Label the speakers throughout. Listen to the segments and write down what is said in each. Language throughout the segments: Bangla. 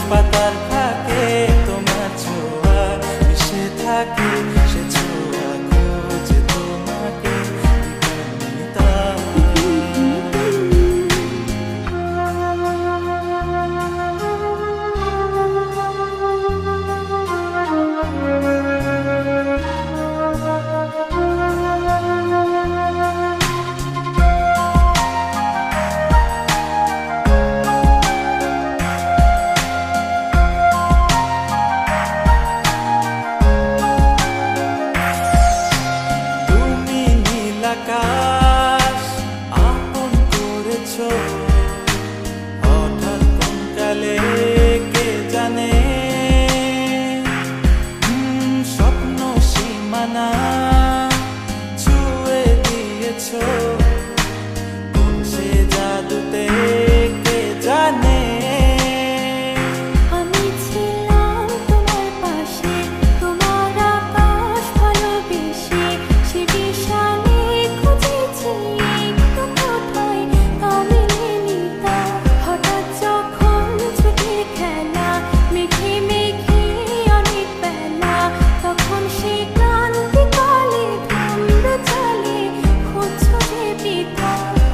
Speaker 1: পাতার ফাঁকে তোমার ছোঁয়া মিশে থাকে, সে ছোঁয়া খুঁজে তোমাকে দিবানিতা। আকাশ আপন করেছো হঠাৎ কোন কালে কে জানে, স্বপ্ন সীমানা ছুঁয়ে দিয়েছো কোন সে জাদুতে কে জানে।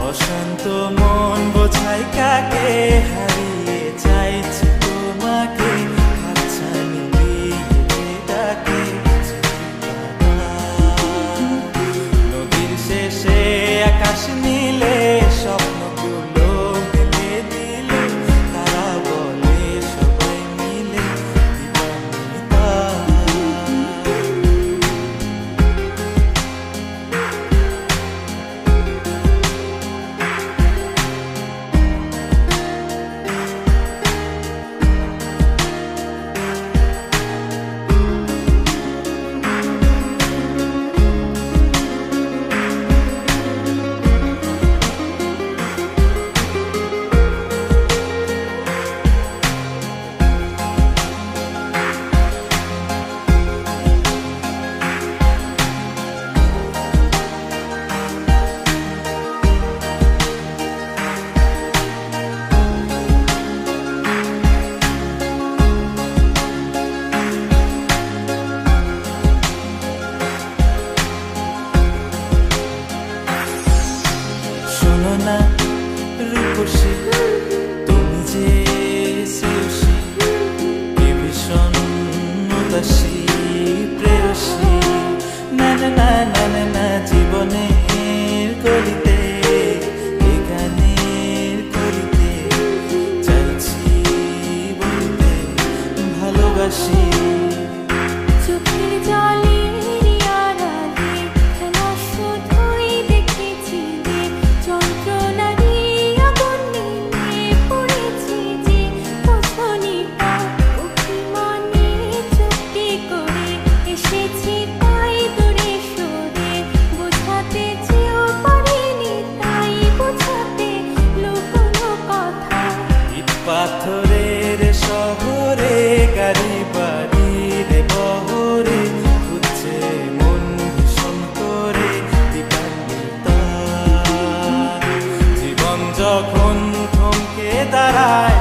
Speaker 1: অশান্ত মন বোঝাই কাকে হারিয়ে চাইছি তোমাকে, হাতছানি দিয়ে ডাকে নদীর শেষে আকাশ নীলে স্বপ্নগুলো মেলে দিল, তারা বলে সবাই মিলে দিবানিতা। না রূপসী তুমি যে শ্রেয়সী, কে ভীষণ উদাসী প্রেয়সী, না না না না না না জীবনের গলিতে এ গানের কলিতে চাইছি বলতে ভালোবাসি।
Speaker 2: চোখের জলে
Speaker 1: পাথরের শহরে গাড়ি বাড়ির বহরে খুঁজছে মন ভীষণ করে দিবানিতা। জীবন যখন থমকে দাঁড়ায়